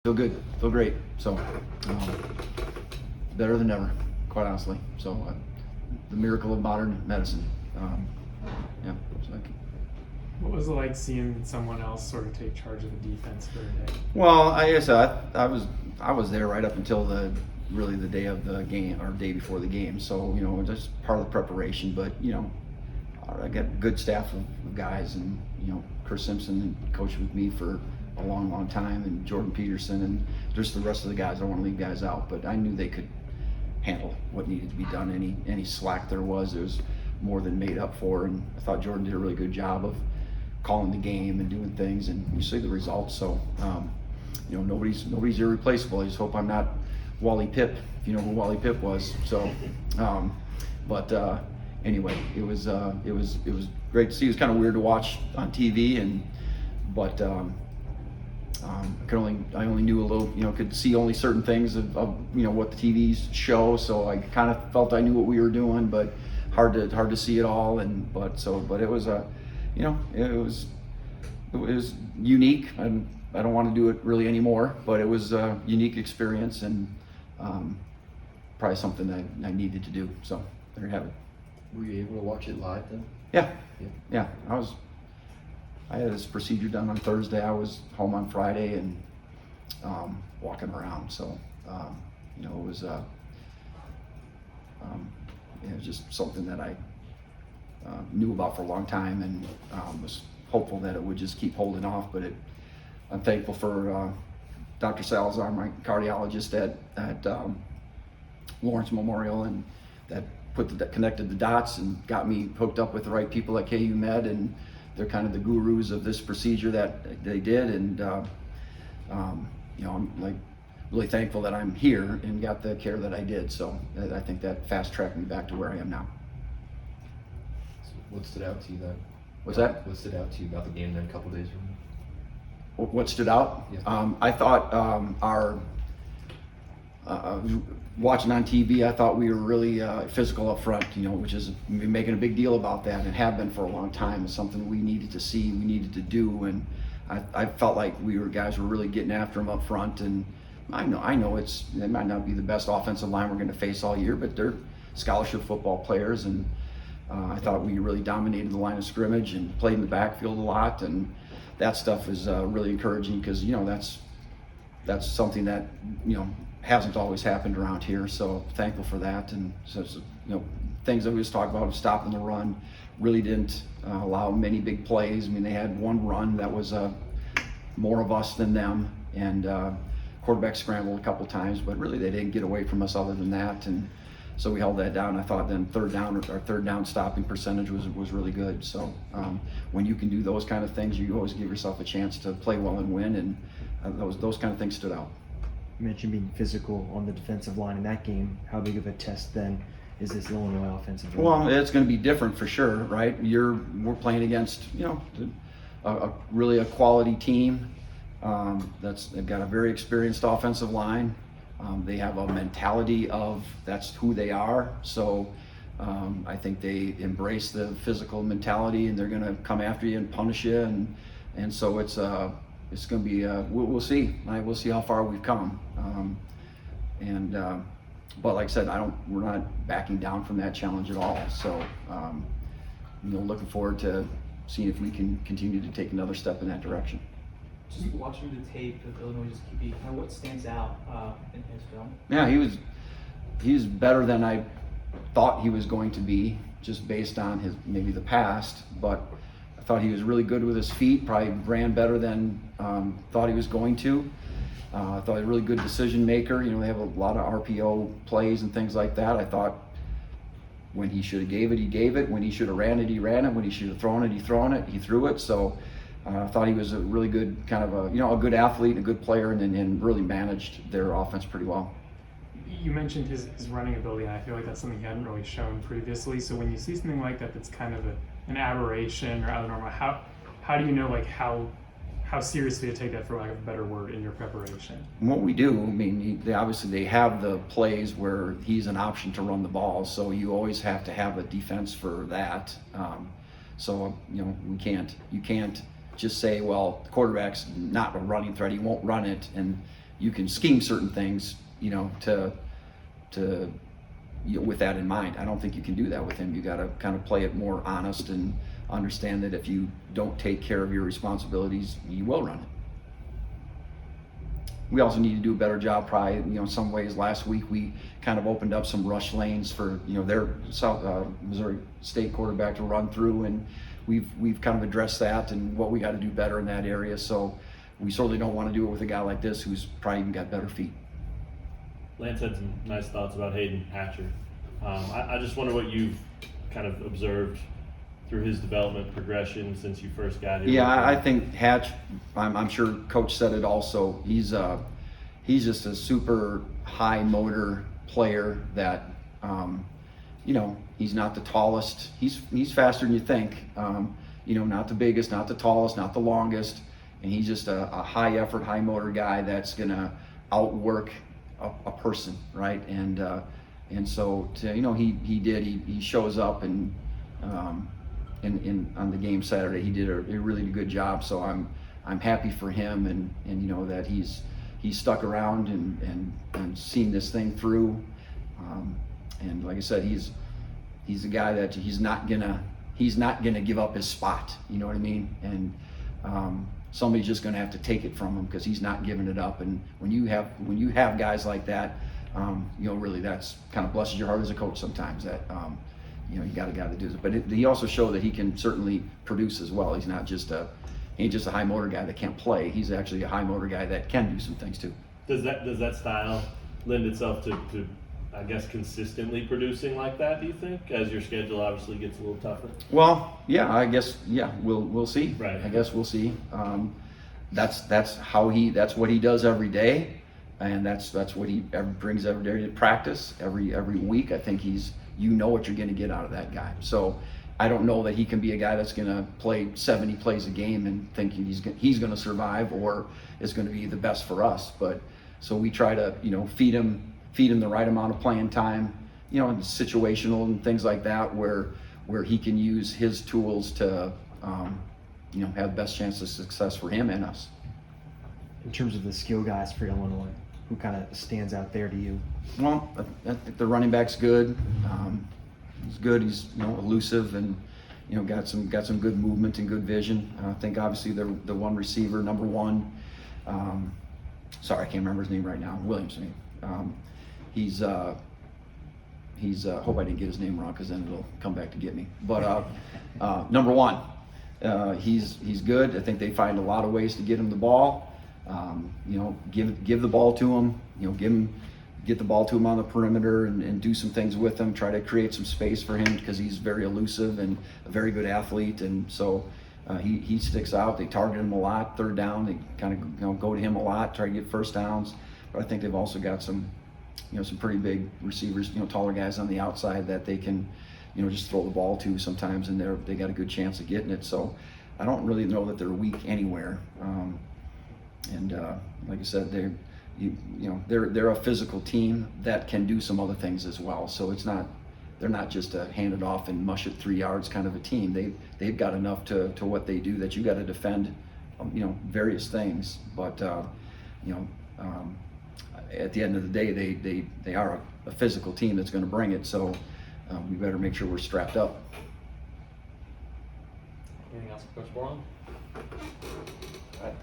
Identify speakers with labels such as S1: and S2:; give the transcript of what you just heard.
S1: Feel good, feel great. So better than ever, quite honestly. So the miracle of modern medicine. Yeah. So
S2: What was it like seeing someone else sort of take charge of the defense for a day?
S1: well, I guess I was there right up until really the day of the game or day before the game. So just part of the preparation. But I got good staff of guys, and Chris Simpson coached with me for a long time, and Jordan Peterson, and just the rest of the guys. I don't want to leave guys out, but I knew they could handle what needed to be done. Any slack there was more than made up for, and I thought Jordan did a really good job of calling the game and doing things, and you see the results. So nobody's irreplaceable. I just hope I'm not Wally Pipp, if you know who Wally Pipp was. So anyway, it was great to see. It was kind of weird to watch on TV, but I only knew a little, could see only certain things of what the TVs show. So I kind of felt I knew what we were doing, but hard to see it all. But it was it was unique. I don't want to do it really anymore, but it was a unique experience, and probably something that I needed to do. So there you have it.
S3: Were you able to watch it live then?
S1: Yeah. I had this procedure done on Thursday. I was home on Friday and walking around. So it was just something that I knew about for a long time, and was hopeful that it would just keep holding off. But I'm thankful for Dr. Salazar, my cardiologist at Lawrence Memorial, and that connected the dots and got me hooked up with the right people at KU Med, and they're kind of the gurus of this procedure that they did. And I'm like really thankful that I'm here and got the care that I did. So I think that fast tracked me back to where I am now.
S3: So what stood out to you then?
S1: What's that?
S3: What stood out to you about the game then a couple days from?
S1: What stood out?
S3: Yeah.
S1: I thought watching on TV, I thought we were really physical up front, which is making a big deal about that, and have been for a long time. It's something we needed to see, we needed to do, and I felt like guys were really getting after them up front. And I know they might not be the best offensive line we're going to face all year, but they're scholarship football players, and I thought we really dominated the line of scrimmage and played in the backfield a lot, and that stuff is really encouraging, because that's something that hasn't always happened around here. So thankful for that. And so things that we just talked about, stopping the run, really didn't allow many big plays. I mean, they had one run that was more of us than them, and quarterback scrambled a couple times, but really they didn't get away from us other than that. And so we held that down. I thought then our third down stopping percentage was really good. So when you can do those kind of things, you always give yourself a chance to play well and win, and those kind of things stood out.
S4: You mentioned being physical on the defensive line in that game. How big of a test then is this Illinois offensive line?
S1: Well, it's going to be different for sure, right? We're playing against really a quality team. They've got a very experienced offensive line. They have a mentality of that's who they are. So I think they embrace the physical mentality, and they're going to come after you and punish you, and so it's going to be we'll see. We'll see how far we've come. But like I said, we're not backing down from that challenge at all. So looking forward to seeing if we can continue to take another step in that direction.
S5: Just watching the tape of Illinois' QB, kind of what stands out in his film?
S1: Yeah, he was better than I thought he was going to be, just based on maybe the past. But I thought he was really good with his feet. Probably ran better than thought he was going to. I thought he was a really good decision maker. They have a lot of RPO plays and things like that. I thought when he should have gave it, he gave it. When he should have ran it, he ran it. When he should have thrown it, he threw it. So I thought he was a really good kind of a good athlete, a good player, and really managed their offense pretty well.
S2: You mentioned his running ability, and I feel like that's something he hadn't really shown previously. So when you see something like that, that's kind of an aberration or out of the normal, how do you know how seriously to take that, for lack of a better word, in your preparation?
S1: What we do, I mean, they have the plays where he's an option to run the ball, so you always have to have a defense for that. You can't just say, well, the quarterback's not a running threat, he won't run it, and you can scheme certain things, to with that in mind. I don't think you can do that with him. You got to kind of play it more honest and understand that if you don't take care of your responsibilities, you will run it. We also need to do a better job probably, in some ways. Last week we kind of opened up some rush lanes for, their Missouri State quarterback to run through, and we've kind of addressed that and what we got to do better in that area. So we certainly don't want to do it with a guy like this who's probably even got better feet.
S6: Lance had some nice thoughts about Hayden Hatcher. I just wonder what you've kind of observed through his development progression since you first got here.
S1: Yeah, I think Hatch, I'm sure Coach said it also, he's just a super high motor player that, he's not the tallest. He's faster than you think. Not the biggest, not the tallest, not the longest. And he's just a high effort, high motor guy that's gonna outwork a person, right? And so he shows up and on the game Saturday he did a really good job. So I'm happy for him and that he's stuck around and seen this thing through. And like I said, he's a guy that he's not gonna give up his spot. You know what I mean? And somebody's just going to have to take it from him because he's not giving it up. And when you have guys like that, really that's kind of blesses your heart as a coach sometimes. That you got a guy that does it. But he also showed that he can certainly produce as well. He's not just a high motor guy that can't play. He's actually a high motor guy that can do some things too.
S6: Does that style lend itself to I guess consistently producing like that, do you think, as your schedule obviously gets a little tougher?
S1: Well, yeah, I guess, yeah, we'll see.
S6: Right.
S1: I guess we'll see. That's what he does every day, and that's what he brings every day to practice, every week. I think what you're going to get out of that guy. So I don't know that he can be a guy that's going to play 70 plays a game and thinking he's going to survive or is going to be the best for us. But so we try to feed him the right amount of playing time, and situational and things like that, where he can use his tools to, have the best chance of success for him and us.
S4: In terms of the skill guys for Illinois, who kind of stands out there to you?
S1: Well, I think the running back's good. He's good. He's elusive and got some good movement and good vision. I think obviously the one receiver, number one. Sorry, I can't remember his name right now. Williams' name. He's hope I didn't get his name wrong because then it'll come back to get me. But number one, he's good. I think they find a lot of ways to get him the ball. Give the ball to him. Get the ball to him on the perimeter and do some things with him. Try to create some space for him because he's very elusive and a very good athlete. And so he sticks out. They target him a lot. Third down, they kind of go to him a lot. Try to get first downs. But I think they've also got some pretty big receivers, taller guys on the outside that they can, just throw the ball to sometimes, and they got a good chance of getting it. So I don't really know that they're weak anywhere. Like I said, they're a physical team that can do some other things as well. So they're not just a hand it off and mush it 3 yards kind of a team. They've got enough to what they do that you got to defend, various things. But at the end of the day, they are a physical team that's going to bring it. So we better make sure we're strapped up.
S3: Anything else, Coach Borland?